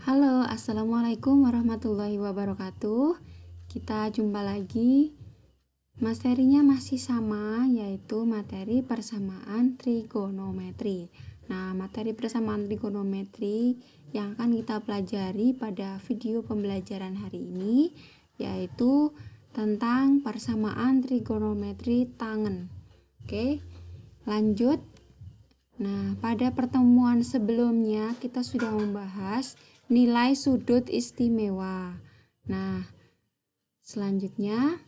Halo, assalamualaikum warahmatullahi wabarakatuh. Kita jumpa lagi. Materinya masih sama, yaitu materi persamaan trigonometri. Nah, materi persamaan trigonometri yang akan kita pelajari pada video pembelajaran hari ini yaitu tentang persamaan trigonometri tangen. Oke, lanjut. Nah, pada pertemuan sebelumnya kita sudah membahas nilai sudut istimewa. Nah, selanjutnya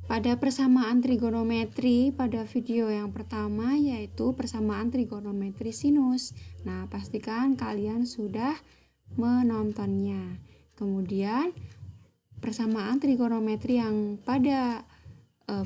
pada persamaan trigonometri pada video yang pertama yaitu persamaan trigonometri sinus. Nah, pastikan kalian sudah menontonnya. Kemudian persamaan trigonometri yang pada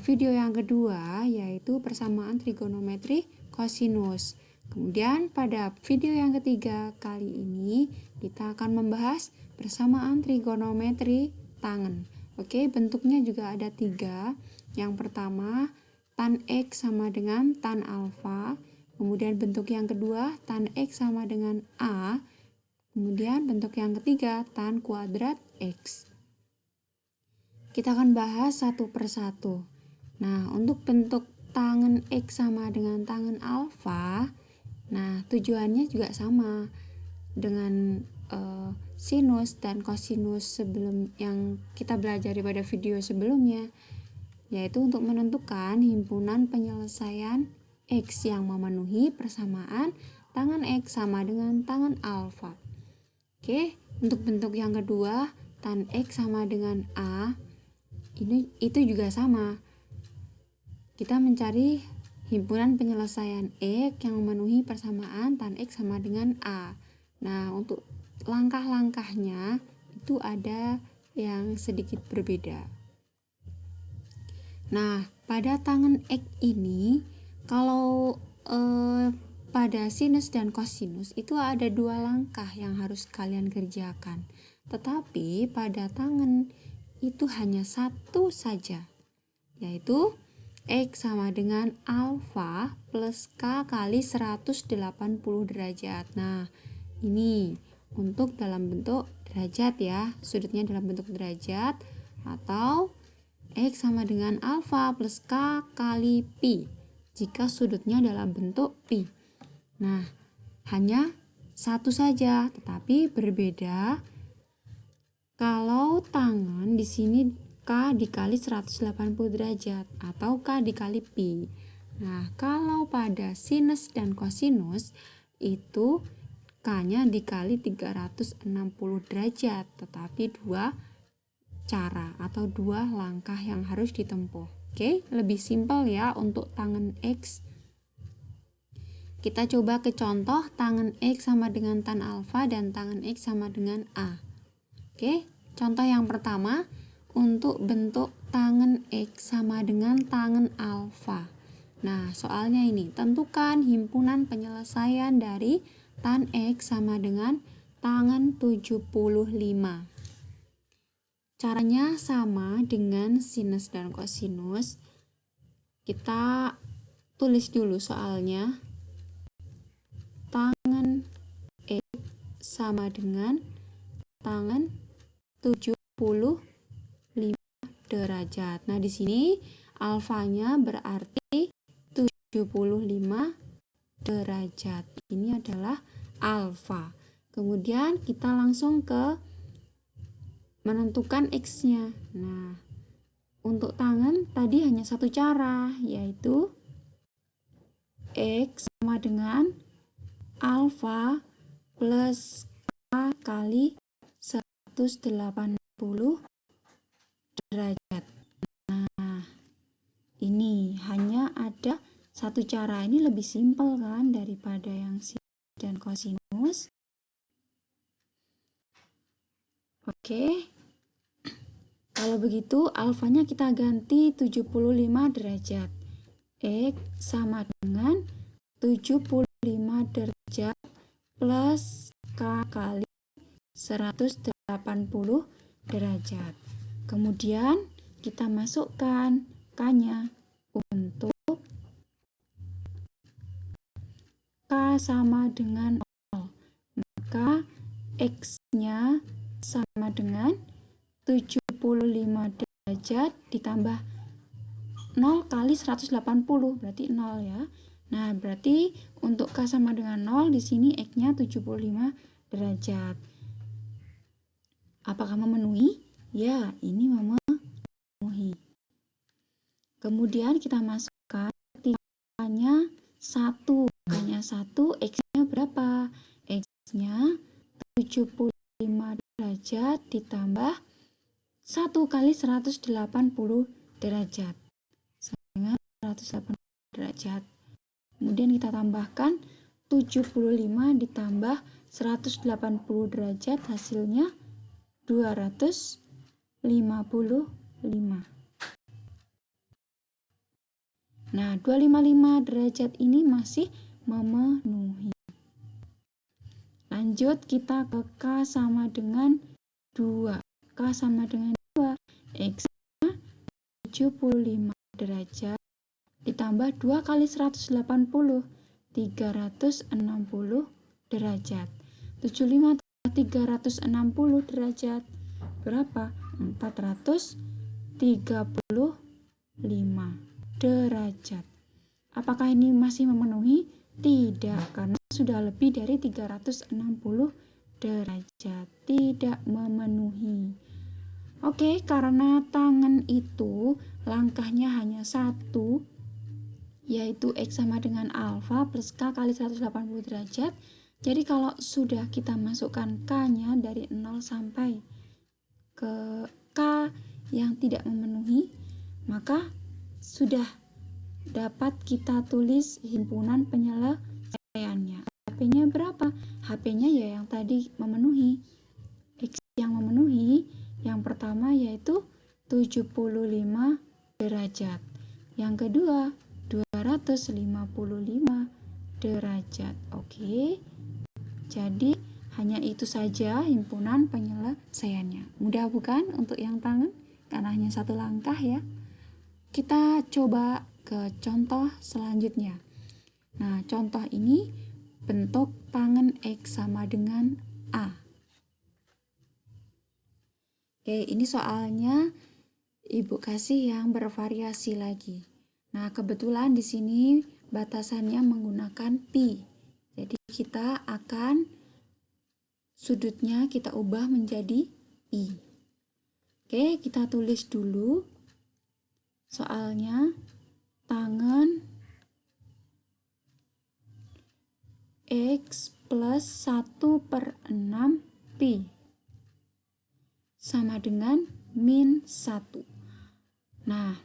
video yang kedua yaitu persamaan trigonometri kosinus. Kemudian pada video yang ketiga kali ini kita akan membahas persamaan trigonometri tangen. Oke, bentuknya juga ada 3. Yang pertama, tan X sama dengan tan alfa. Kemudian bentuk yang kedua, tan X sama dengan A. Kemudian bentuk yang ketiga, tan kuadrat X. Kita akan bahas satu persatu. Nah, untuk bentuk tangen X sama dengan tangen alfa, nah tujuannya juga sama dengan sinus dan kosinus sebelum yang kita belajar pada video sebelumnya, yaitu untuk menentukan himpunan penyelesaian X yang memenuhi persamaan tangen X sama dengan tangen alfa. Oke, untuk bentuk yang kedua, tan X sama dengan A, itu juga sama. Kita mencari himpunan penyelesaian X yang memenuhi persamaan tan X sama dengan A. Nah, untuk langkah-langkahnya itu ada yang sedikit berbeda. Nah, pada tangen X ini, kalau pada sinus dan kosinus itu ada 2 langkah yang harus kalian kerjakan. Tetapi pada tangen itu hanya satu saja, yaitu X sama dengan alfa plus K kali 180 derajat. Nah, ini untuk dalam bentuk derajat ya, sudutnya dalam bentuk derajat, atau X sama dengan alfa plus K kali pi jika sudutnya dalam bentuk pi. Nah, hanya satu saja, tetapi berbeda kalau tangen di sini K dikali 180 derajat atau K dikali pi. Nah, kalau pada sinus dan kosinus itu K-nya dikali 360 derajat, tetapi 2 cara atau 2 langkah yang harus ditempuh. Oke, lebih simpel ya untuk tangen X. Kita coba ke contoh tangen X sama dengan tan alfa dan tangen X sama dengan A. Oke, contoh yang pertama untuk bentuk tangen X sama dengan tangen alfa. Nah, soalnya ini, tentukan himpunan penyelesaian dari tan X sama dengan tangen 75. Caranya sama dengan sinus dan kosinus. Kita tulis dulu soalnya. Tangen X sama dengan tangen 75 derajat. Nah, di sini alfanya berarti 75 derajat. Ini adalah alfa. Kemudian kita langsung ke menentukan X-nya. Nah, untuk tangen tadi hanya satu cara, yaitu X sama dengan alfa plus K kali 180 derajat. Nah, ini hanya ada satu cara. Ini lebih simpel kan daripada yang sinus dan kosinus. Oke, kalau begitu alfanya kita ganti 75 derajat. X sama dengan 75 derajat plus K kali 180 derajat. Kemudian kita masukkan K-nya untuk K sama dengan 0. Maka X-nya sama dengan 75 derajat ditambah 0 kali 180, berarti 0 ya. Nah, berarti untuk K sama dengan 0, di sini X-nya 75 derajat. Apakah memenuhi? Ya, ini memenuhi. Kemudian kita masukkan K-nya 1. K-nya 1, X-nya berapa? X-nya 75 derajat ditambah 1 kali 180 derajat. Dengan 180 derajat. Kemudian kita tambahkan 75 ditambah 180 derajat, hasilnya 255. Nah, 255 derajat ini masih memenuhi. Lanjut kita ke K sama dengan 2. K sama dengan 2. X-nya 75 derajat ditambah 2 kali 180, 360 derajat. 75 tambah 360 derajat berapa? 435 derajat. Apakah ini masih memenuhi? Tidak, karena sudah lebih dari 360 derajat. Tidak memenuhi. Oke, karena tangan itu langkahnya hanya satu, yaitu X sama dengan alfa plus K kali 180 derajat. Jadi kalau sudah kita masukkan K-nya dari 0 sampai ke K yang tidak memenuhi, maka sudah dapat kita tulis himpunan penyelesaiannya. HP-nya berapa? HP-nya ya yang tadi memenuhi. X yang memenuhi yang pertama yaitu 75 derajat. Yang kedua 255 derajat. Oke. Jadi hanya itu saja himpunan penyelesaiannya. Mudah bukan untuk yang tangan? Karena hanya satu langkah ya. Kita coba ke contoh selanjutnya. Nah, contoh ini bentuk tangan X sama dengan A. Oke, ini soalnya Ibu kasih yang bervariasi lagi. Nah, kebetulan di sini batasannya menggunakan pi. Jadi kita akan sudutnya kita ubah menjadi i. Oke, kita tulis dulu soalnya. Tangan X plus 1/6 pi sama dengan min 1. Nah,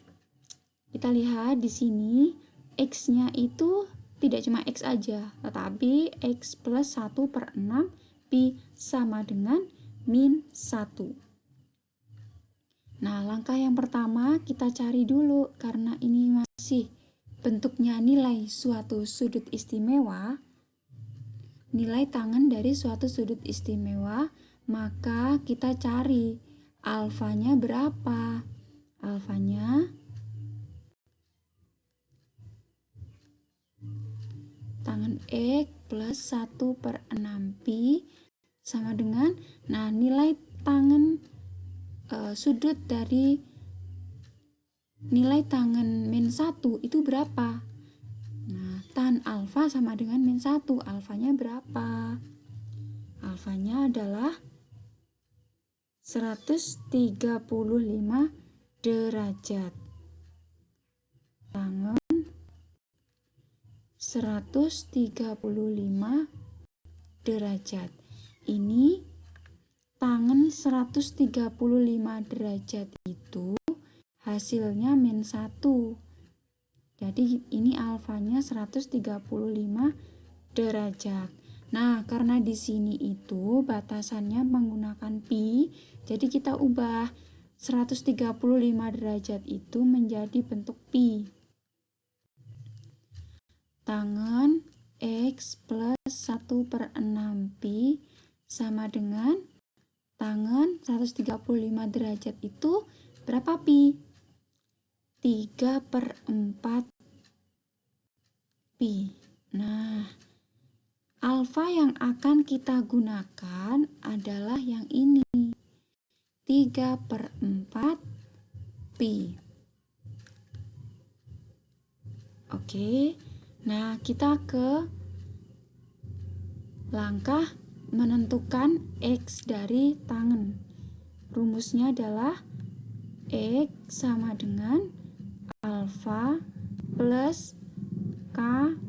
kita lihat di sini X-nya itu tidak cuma X aja, tetapi X plus 1/6 pi sama dengan min 1. Nah, langkah yang pertama kita cari dulu, karena ini masih bentuknya nilai suatu sudut istimewa, nilai tangan dari suatu sudut istimewa, maka kita cari alfanya berapa. Alfanya tangan X plus 1/6 pi sama dengan, nah nilai tangan sudut dari nilai tangan min 1 itu berapa? Nah, tan alfa sama dengan min 1. Alfanya berapa? Alfanya adalah 135 derajat. Tangan 135 derajat. Ini tangan 135 derajat itu hasilnya min 1. Jadi ini alfanya 135 derajat. Nah, karena di sini itu batasannya menggunakan pi, jadi kita ubah 135 derajat itu menjadi bentuk pi. Tangan X plus 1/6 pi sama dengan tangan 135 derajat itu berapa pi? 3/4 pi. Nah, Alfa yang akan kita gunakan adalah yang ini, 3/4 pi. Oke, nah kita ke langkah menentukan X dari tangen. Rumusnya adalah X sama dengan alfa plus K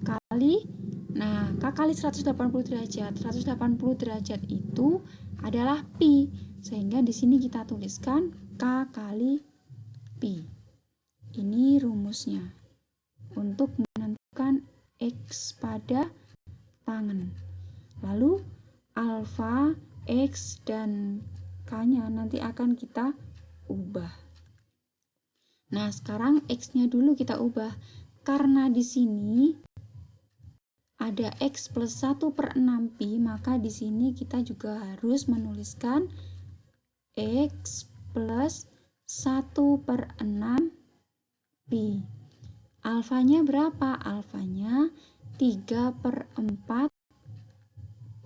kali, nah K kali 180 derajat. 180 derajat itu adalah pi, sehingga di sini kita tuliskan K kali pi. Ini rumusnya untuk menentukan X pada tangen. Lalu alfa, X, dan K-nya nanti akan kita ubah. Nah, sekarang X-nya dulu kita ubah. Karena di sini ada X plus 1/6 pi, maka di sini kita juga harus menuliskan X plus 1/6 pi. Alfanya berapa? Alfanya 3/4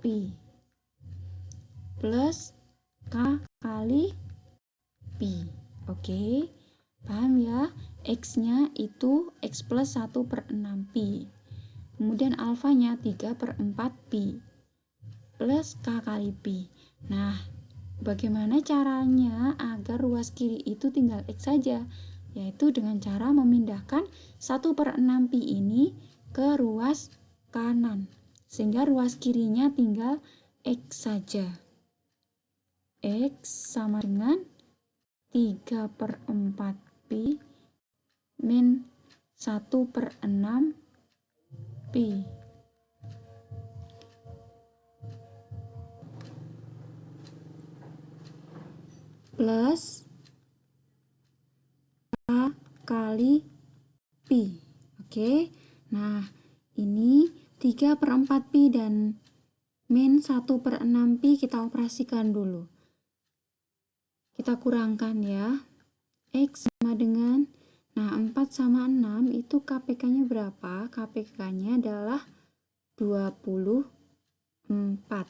pi plus K kali pi. Oke, paham ya? X-nya itu X plus 1/6 pi. Kemudian alfanya 3/4 pi plus K kali pi. Nah, bagaimana caranya agar ruas kiri itu tinggal X saja? Yaitu dengan cara memindahkan 1/6 pi ini ke ruas kanan, sehingga ruas kirinya tinggal X saja. X sama dengan 3/4 pi min 1/6 pi. Plus K kali pi. Oke, nah ini 3/4 pi dan min 1/6 pi kita operasikan dulu. Kita kurangkan ya. X sama dengan, nah 4 sama 6 itu KPK-nya berapa? KPK-nya adalah 24.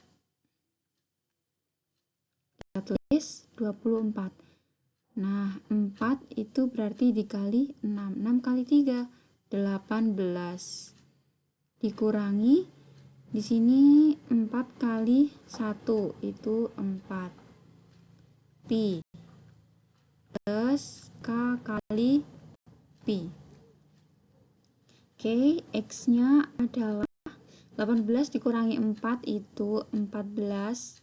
Kita tulis 24. Nah, 4 itu berarti dikali 6. 6 kali 3, 18. Dikurangi, di sini 4 kali 1 itu 4. Pi plus K kali pi. Oke, X-nya adalah 18 dikurangi 4 itu 14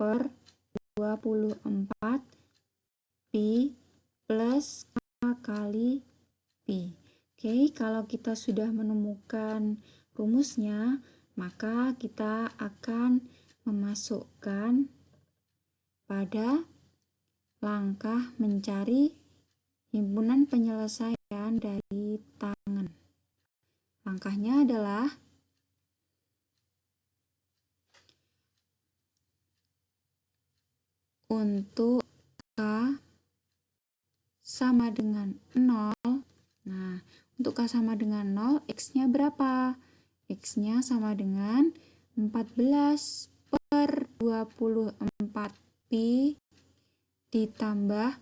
per 24 pi plus K kali pi. Oke, kalau kita sudah menemukan rumusnya, maka kita akan memasukkan pada langkah mencari himpunan penyelesaian dari tangen. Langkahnya adalah untuk K sama dengan 0. Nah, untuk K sama dengan 0, X-nya berapa? X-nya sama dengan 14 per 24 pi ditambah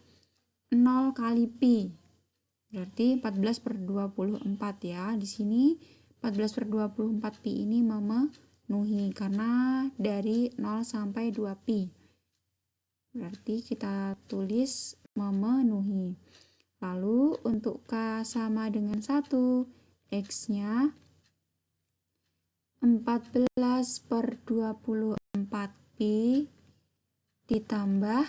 0 kali pi. Berarti 14 per 24 ya. Di sini 14 per 24 pi ini memenuhi karena dari 0 sampai 2 pi. Berarti kita tulis memenuhi. Lalu untuk K sama dengan 1, X-nya 14 per 24 pi ditambah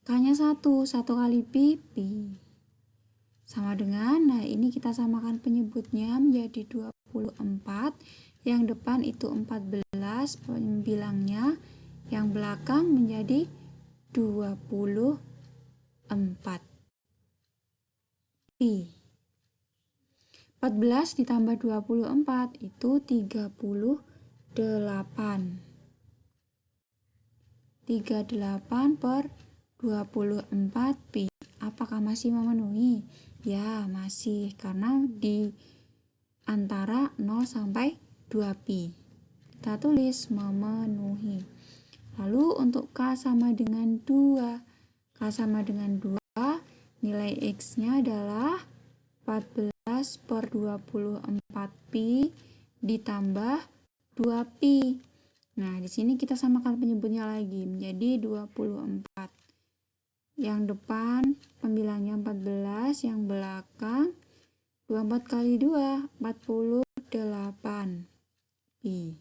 K-nya 1 kali pi, pi. Sama dengan, nah ini kita samakan penyebutnya menjadi 24. Yang depan itu 14, pembilangnya. Yang belakang menjadi 24 pi. 14 ditambah 24 itu 38. 38 per 24 pi. Apakah masih memenuhi? Ya, masih, karena di antara 0 sampai 2pi. Kita tulis memenuhi. Lalu untuk K sama dengan 2. K sama dengan 2, nilai X-nya adalah 14 per 24pi ditambah 2pi. Nah, di sini kita samakan penyebutnya lagi menjadi 24. Yang depan pembilangnya 14, yang belakang 24 kali 2, 48 pi.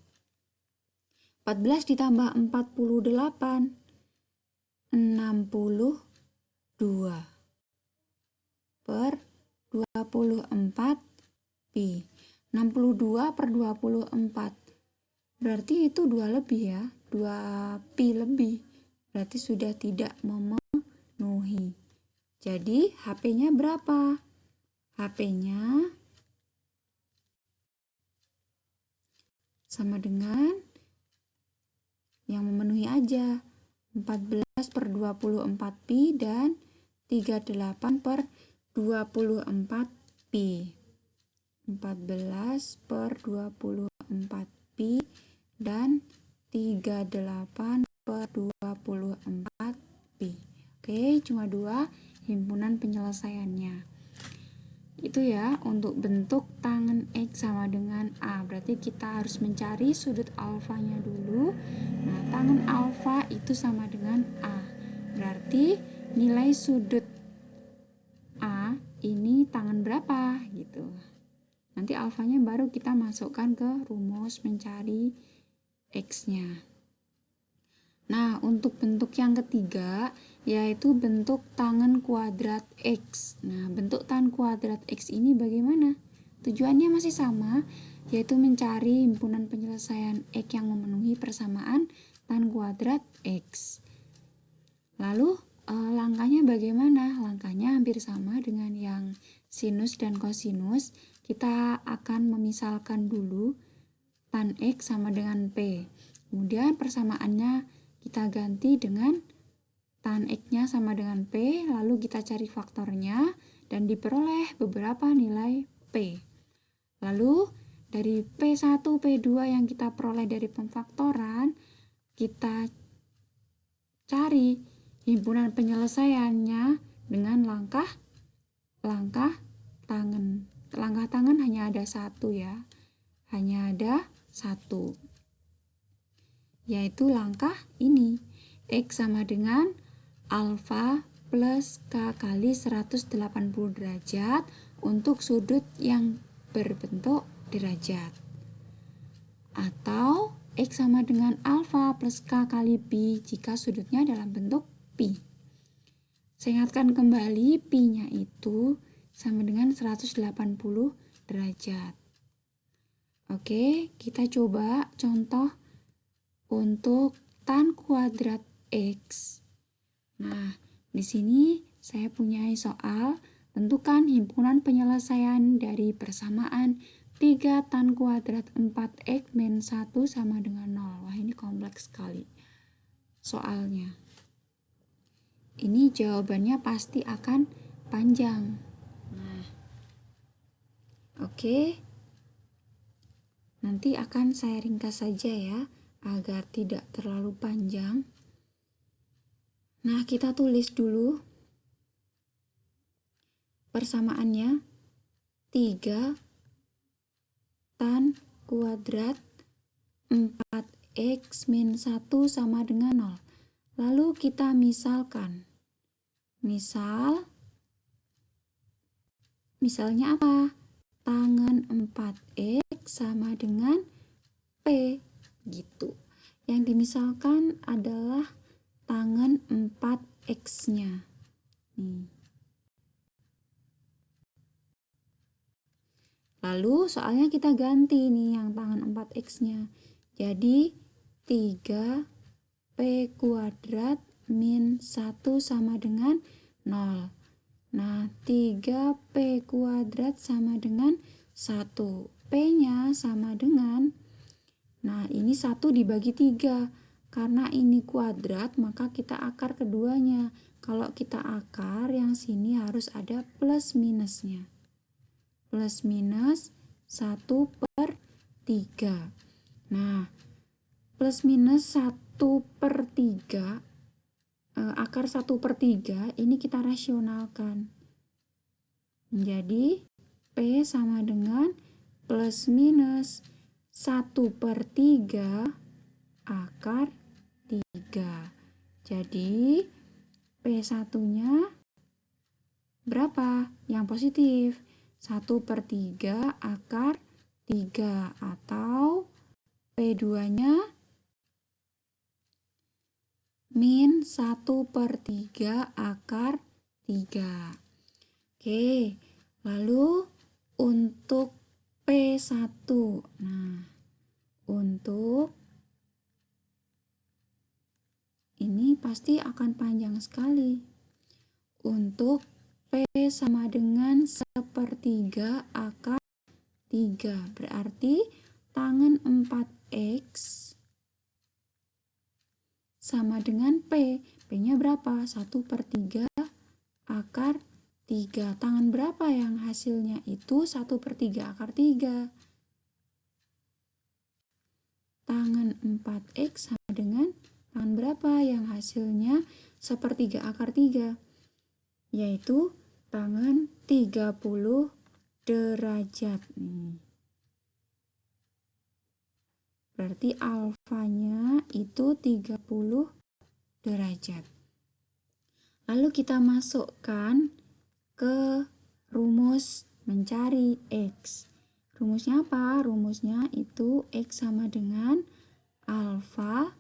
14 ditambah 48, 62 per 24 pi. 62 per 24. Berarti itu 2 lebih ya, 2 pi lebih. Berarti sudah tidak memenuhi. Jadi HP-nya berapa? HP-nya sama dengan yang memenuhi aja, 14 per 24 pi dan 38 per 24 pi. 14 per 24 pi dan 38 per 24 pi. Oke, cuma 2 himpunan penyelesaiannya. Itu ya untuk bentuk tangen X sama dengan A. Berarti kita harus mencari sudut alfanya dulu. Nah, tangen alfa itu sama dengan A. Berarti nilai sudut A ini tangen berapa gitu. Nanti alfanya baru kita masukkan ke rumus mencari X-nya. Nah, untuk bentuk yang ketiga yaitu bentuk tangen kuadrat X. Nah, bentuk tangen kuadrat X ini bagaimana? Tujuannya masih sama, yaitu mencari himpunan penyelesaian X yang memenuhi persamaan tangen kuadrat X. Lalu langkahnya bagaimana? Langkahnya hampir sama dengan yang sinus dan kosinus. Kita akan memisalkan dulu tan X sama dengan P. Kemudian persamaannya kita ganti dengan tan X-nya sama dengan P, lalu kita cari faktornya dan diperoleh beberapa nilai P. Lalu dari P1, P2 yang kita peroleh dari pemfaktoran, kita cari himpunan penyelesaiannya dengan langkah tangen. Langkah tangen hanya ada satu ya, hanya ada satu, yaitu langkah ini. X sama dengan alfa plus K kali 180 derajat untuk sudut yang berbentuk derajat. Atau X sama dengan alfa plus K kali pi jika sudutnya dalam bentuk pi. Saya ingatkan kembali, pi-nya itu sama dengan 180 derajat. Oke, kita coba contoh untuk tan kuadrat X. Nah, di sini saya punya soal, tentukan himpunan penyelesaian dari persamaan 3 tan kuadrat 4x min 1 sama dengan 0. Wah, ini kompleks sekali soalnya. Ini jawabannya pasti akan panjang. Nah, oke. Nanti akan saya ringkas saja ya, agar tidak terlalu panjang. Nah, kita tulis dulu persamaannya. 3 tan kuadrat 4x min 1 sama dengan 0. Lalu kita misalkan. Misalnya apa? Tangen 4x sama dengan P gitu. Yang dimisalkan adalah tangen 4x-nya. Lalu soalnya kita ganti nih yang tangen 4x-nya. Jadi 3p kuadrat min 1 sama dengan 0. Nah, 3p kuadrat sama dengan 1. P-nya sama dengan, nah ini 1 dibagi 3. Karena ini kuadrat, maka kita akar keduanya. Kalau kita akar, yang sini harus ada plus minusnya. Plus minus 1 per 3. Nah, plus minus 1/3, akar 1/3 ini kita rasionalkan. Menjadi P sama dengan plus minus 1/3 akar 3. Jadi P1-nya berapa? Yang positif. 1/3 akar 3 atau P2-nya min 1/3 akar 3. Oke, lalu untuk P1. Nah, untuk ini pasti akan panjang sekali. Untuk P sama dengan 1/3 akar 3. Berarti tangen 4X sama dengan P. P-nya berapa? 1/3 akar 3. Tangan berapa yang hasilnya itu 1/3 akar 3? Tangan 4X sama dengan tangan berapa yang hasilnya 1/3 akar 3? Yaitu tangan 30 derajat. Berarti alfanya itu 30 derajat. Lalu kita masukkan ke rumus mencari X. Rumusnya apa? Rumusnya itu X sama dengan alfa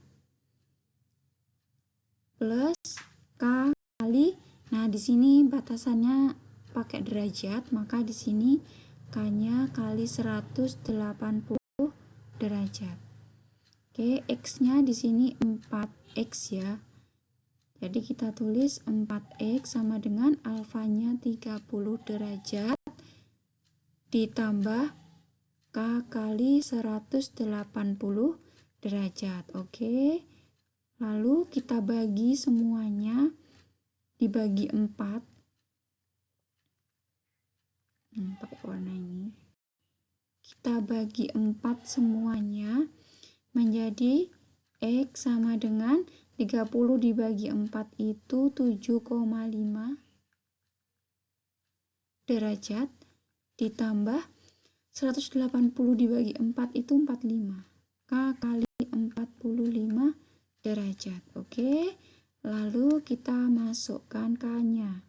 plus K kali. Nah, di sini batasannya pakai derajat, maka di sini K-nya kali 180 derajat. Oke, X-nya di sini 4X ya. Jadi kita tulis 4X sama dengan alfanya 30 derajat ditambah K kali 180 derajat. Oke. Lalu kita bagi semuanya dibagi 4. Pakai warna ini. Kita bagi 4 semuanya menjadi X sama dengan 30 dibagi 4 itu 7,5 derajat ditambah 180 dibagi 4 itu 45. K kali 45 derajat. Oke. Lalu kita masukkan K-nya.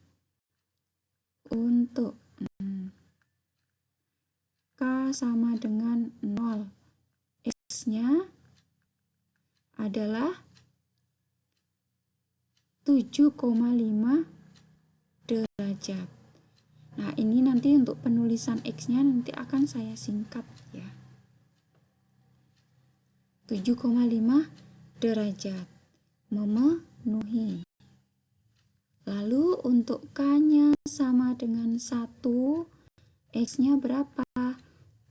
Untuk K sama dengan 0. X-nya adalah 7,5 derajat. Nah, ini nanti untuk penulisan X-nya nanti akan saya singkat ya. 7,5 derajat memenuhi. Lalu untuk K-nya sama dengan 1, X-nya berapa?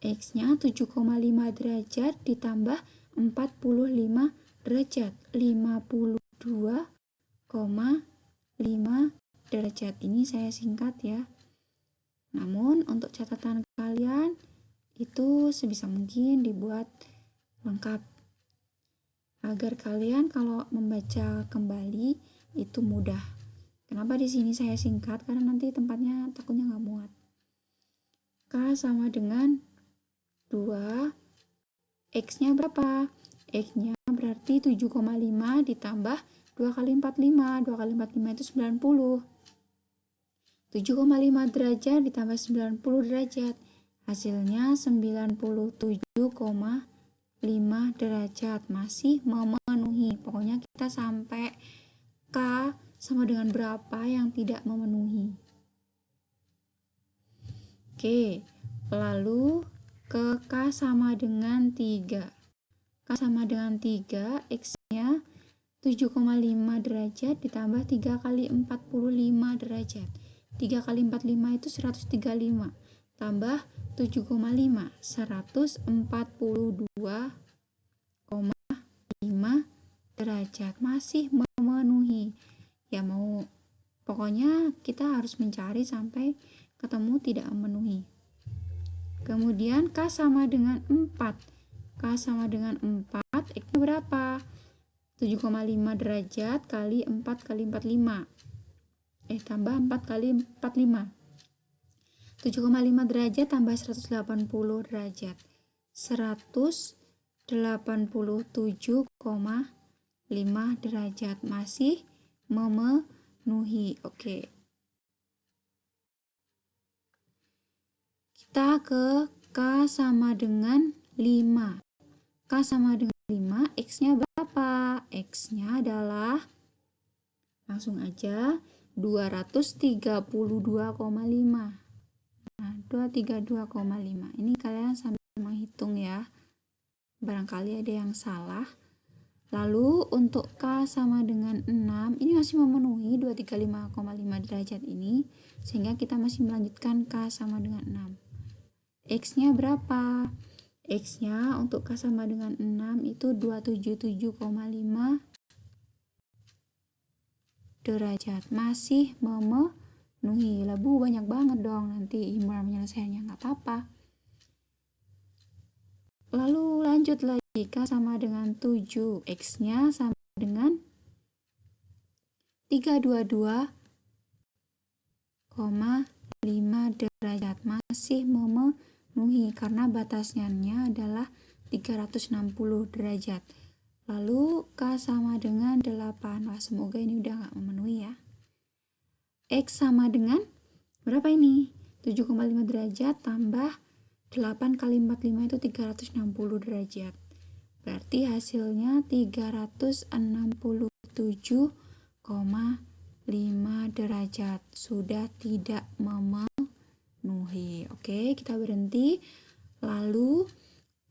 X-nya 7,5 derajat ditambah 45 derajat, 52,5 derajat. Ini saya singkat ya. Namun untuk catatan kalian itu sebisa mungkin dibuat lengkap agar kalian kalau membaca kembali itu mudah. Kenapa di sini saya singkat? Karena nanti tempatnya takutnya nggak muat. K sama dengan 2. X-nya berapa? X-nya berarti 7,5 ditambah 2 kali 45. 2 kali 45 itu 90. 7,5 derajat ditambah 90 derajat. Hasilnya 97,5 derajat. Masih memenuhi. Pokoknya kita sampai K sama dengan berapa yang tidak memenuhi. Oke, lalu ke K sama dengan 3. K sama dengan 3, X-nya 7,5 derajat ditambah 3 kali 45 derajat. 3 kali 45 itu 135. Tambah 7,5, 142,5 derajat. Masih memenuhi. Ya mau, pokoknya kita harus mencari sampai ketemu tidak memenuhi. Kemudian K sama dengan 4. K sama dengan 4, X-nya berapa? 7,5 derajat kali 4 kali 45. Tambah 4 kali 45. 7,5 derajat tambah 180 derajat. 187,5 derajat. Masih memenuhi. Oke. Kita ke K sama dengan 5. K sama dengan 5, X-nya berapa? X-nya adalah, langsung aja, 232,5. Nah, 232,5. Ini kalian sambil menghitung ya. Barangkali ada yang salah. Lalu untuk K sama dengan 6, ini masih memenuhi 235,5 derajat ini, sehingga kita masih melanjutkan K sama dengan 6. X-nya berapa? X-nya untuk K sama dengan 6 itu 277,5 derajat. Masih memenuhi. Labu banyak banget dong, nanti Imran menyelesaikannya nggak apa-apa. Lalu lanjut lagi, K sama dengan 7, X-nya sama dengan 322,5 derajat. Masih memenuhi karena batasnya adalah 360 derajat. Lalu K sama dengan 8. Wah, semoga ini udah nggak memenuhi ya. X sama dengan berapa ini? 7,5 derajat tambah 8 kali 45 itu 360 derajat. Berarti hasilnya 367,5 derajat. Sudah tidak memenuhi. Oke, kita berhenti. Lalu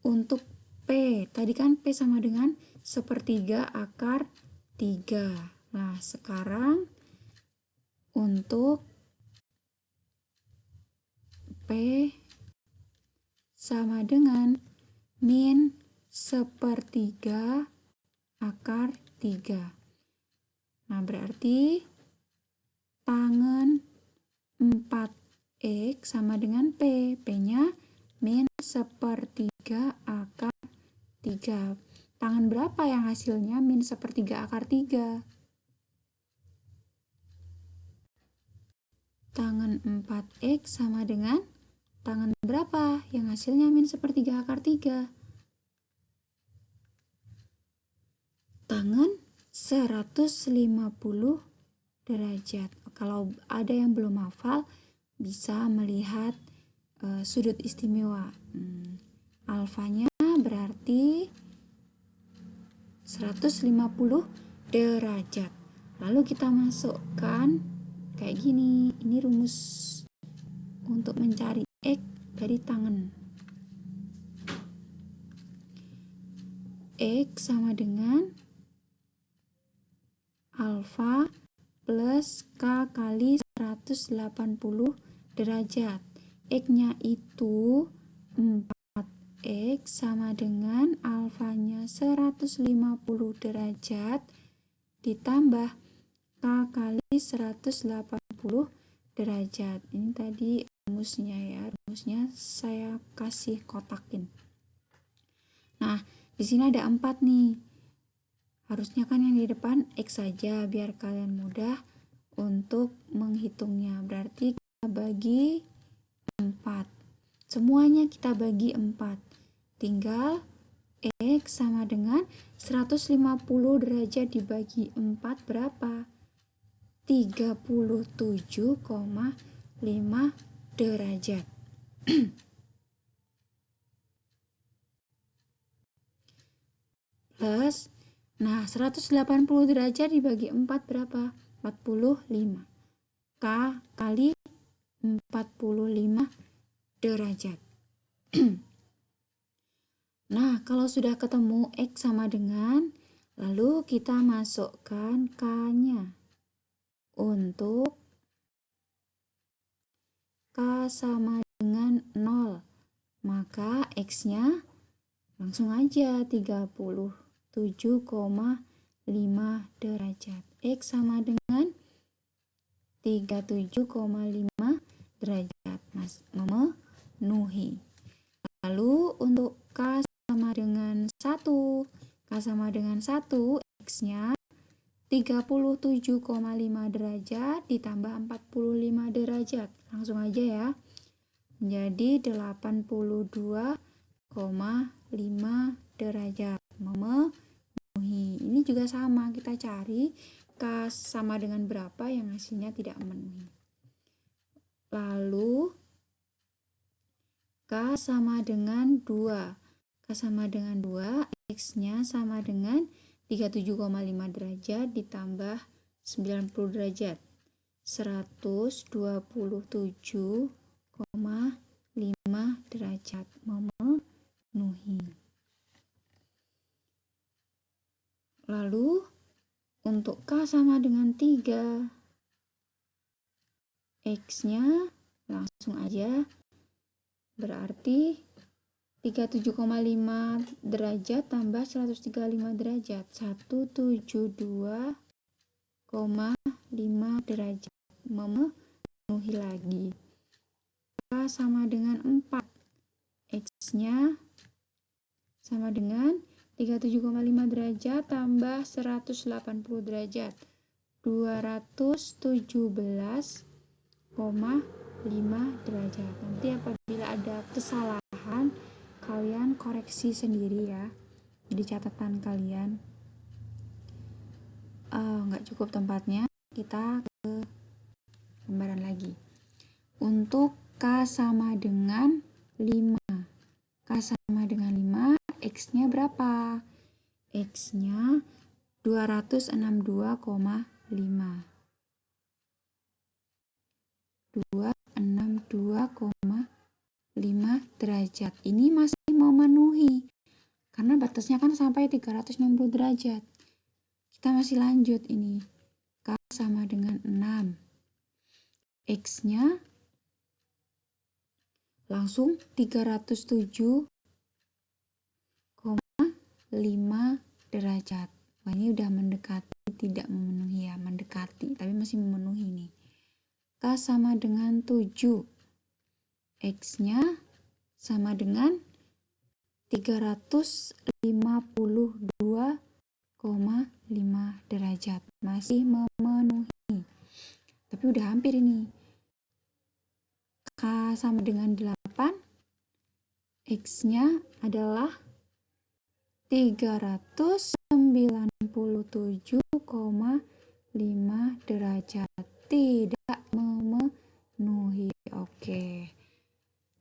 untuk P, tadi kan P sama dengan 1/3 akar 3. Nah, sekarang untuk P sama dengan min 1/3 akar 3. Nah, berarti tangen 4X sama dengan P. P-nya min 1/3 akar 3. Tangan berapa yang hasilnya min 1/3 akar 3? Tangan 4X sama dengan tangan berapa yang hasilnya min 1/3 akar 3? Tangan 150 derajat. Kalau ada yang belum hafal, bisa melihat sudut istimewa. Alfanya berarti 150 derajat. Lalu kita masukkan kayak gini. Ini rumus untuk mencari X dari tangan. X sama dengan alfa plus K kali 180 derajat. X-nya itu 4X sama dengan alfanya 150 derajat ditambah K kali 180 derajat. Ini tadi rumusnya ya. Rumusnya saya kasih kotakin. Nah, di sini ada 4 nih. Harusnya kan yang di depan X saja biar kalian mudah untuk menghitungnya. Berarti kita bagi 4. Semuanya kita bagi 4. Tinggal X sama dengan 150 derajat dibagi 4 berapa? 37,5 derajat. Plus, nah 180 derajat dibagi 4 berapa? 45. K kali 45 derajat. Nah, kalau sudah ketemu X sama dengan, lalu kita masukkan K-nya. Untuk K sama dengan 0, maka X-nya langsung aja 37,5 derajat. X sama dengan 37,5 derajat. Memenuhi. Lalu untuk K sama sama dengan 1. K sama dengan 1, X-nya 37,5 derajat ditambah 45 derajat. Langsung aja ya. Jadi 82,5 derajat. Memenuhi. Ini juga sama, kita cari K sama dengan berapa yang hasilnya tidak memenuhi. Lalu K sama dengan 2. K sama dengan 2, X-nya sama dengan 37,5 derajat ditambah 90 derajat. 127,5 derajat. Memenuhi. Lalu untuk K sama dengan 3, X-nya langsung aja berarti 37,5 derajat tambah 135 derajat. 172,5 derajat. Memenuhi lagi. K sama dengan 4. X-nya sama dengan 37,5 derajat tambah 180 derajat. 217,5 derajat. Nanti apabila ada kesalahan, kalian koreksi sendiri ya di catatan kalian. Nggak cukup tempatnya, kita ke gambaran lagi. Untuk K sama dengan 5. K sama dengan 5, X-nya berapa? X-nya 262,5. 262,5 derajat. Ini masih memenuhi karena batasnya kan sampai 360 derajat. Kita masih lanjut ini. K sama dengan 6. X-nya langsung 307,5 derajat. Wah, ini udah mendekati, tidak memenuhi ya, mendekati, tapi masih memenuhi nih. K sama dengan 7. X-nya sama dengan 352,5 derajat. Masih memenuhi. Tapi udah hampir ini. K sama dengan 8. X-nya adalah 397,5 derajat. Tidak memenuhi. Oke.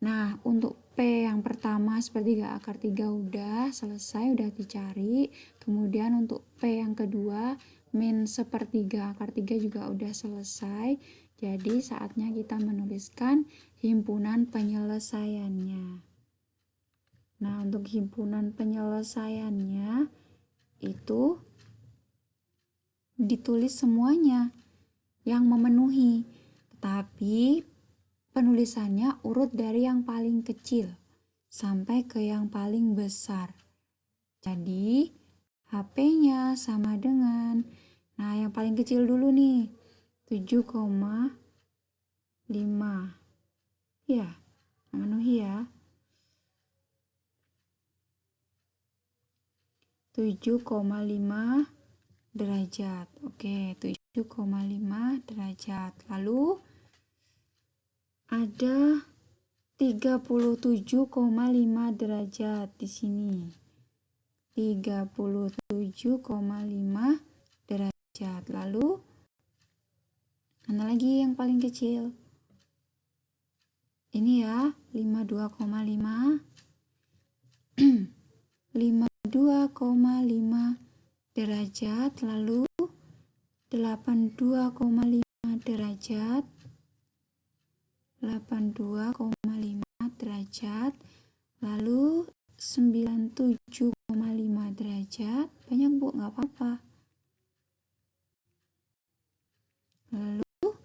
Nah, untuk P yang pertama sepertiga akar 3 udah selesai, udah dicari. Kemudian untuk P yang kedua, min sepertiga akar 3 juga udah selesai. Jadi saatnya kita menuliskan himpunan penyelesaiannya. Nah, untuk himpunan penyelesaiannya itu ditulis semuanya yang memenuhi, tetapi penulisannya urut dari yang paling kecil sampai ke yang paling besar. Jadi HP-nya sama dengan, nah yang paling kecil dulu nih, 7,5. Ya, memenuhi ya. 7,5 derajat. Oke, 7,5 derajat. Lalu ada 37,5 derajat di sini. 37,5 derajat. Lalu mana lagi yang paling kecil? Ini ya, 52,5. 52,5 derajat. Lalu 82,5 derajat. 82,5 derajat. Lalu 97,5 derajat. Banyak Bu, nggak apa-apa. Lalu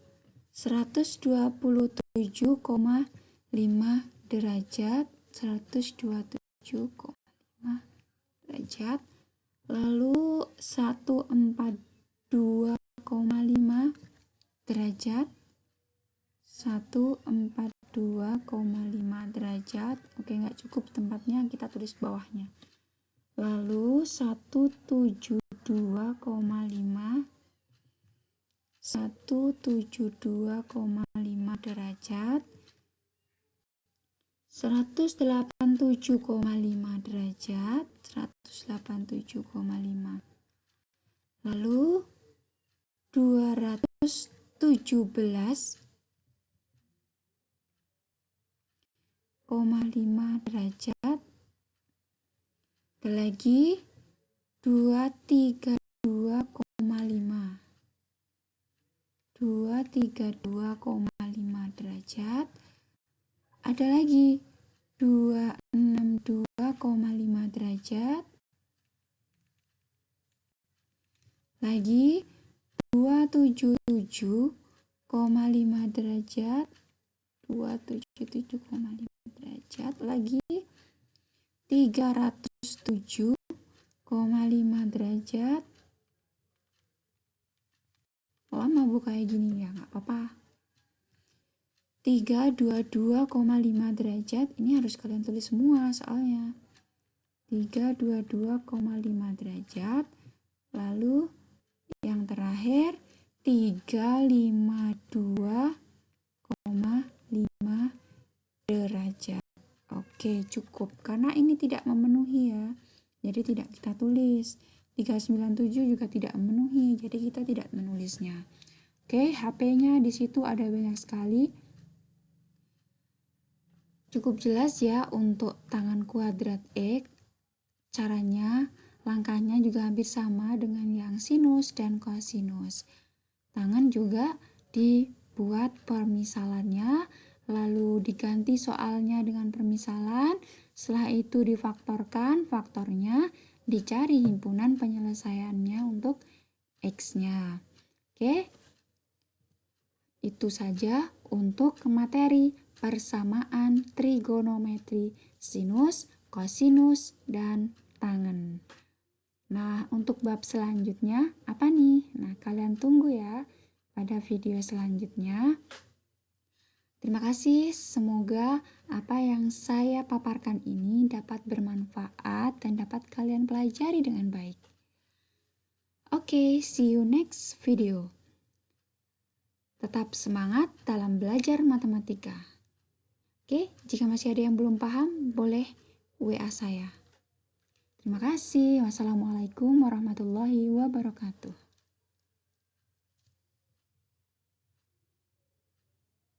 127,5 derajat. 127,5 derajat. Lalu 142,5 derajat. 142,5 2,5 derajat. Oke, nggak cukup tempatnya, kita tulis bawahnya. Lalu 172,5 derajat, 187,5 derajat, 187,5. Lalu 217,5 derajat. Ada lagi 232,5. 232,5 derajat. Ada lagi 262,5 derajat. Lagi 277,5 derajat. 277,5 derajat. Lagi 307,5 derajat. Lama bu kayak gini ya, nggak apa-apa. 322,5 derajat. Ini harus kalian tulis semua soalnya. 322,5 derajat. Lalu yang terakhir 352,5 derajat. Oke, cukup. Karena ini tidak memenuhi ya, jadi tidak kita tulis. 397 juga tidak memenuhi, jadi kita tidak menulisnya. Oke, HP-nya di situ ada banyak sekali. Cukup jelas ya untuk tangan kuadrat X. Caranya, langkahnya juga hampir sama dengan yang sinus dan kosinus. Tangan juga dibuat permisalannya, lalu diganti soalnya dengan permisalan. Setelah itu difaktorkan faktornya, dicari himpunan penyelesaiannya untuk X-nya. Oke, itu saja untuk materi persamaan trigonometri sinus, kosinus, dan tangen. Nah, untuk bab selanjutnya apa nih? Nah, kalian tunggu ya pada video selanjutnya. Terima kasih, semoga apa yang saya paparkan ini dapat bermanfaat dan dapat kalian pelajari dengan baik. Oke, see you next video. Tetap semangat dalam belajar matematika. Oke, jika masih ada yang belum paham, boleh WA saya. Terima kasih. Wassalamualaikum warahmatullahi wabarakatuh.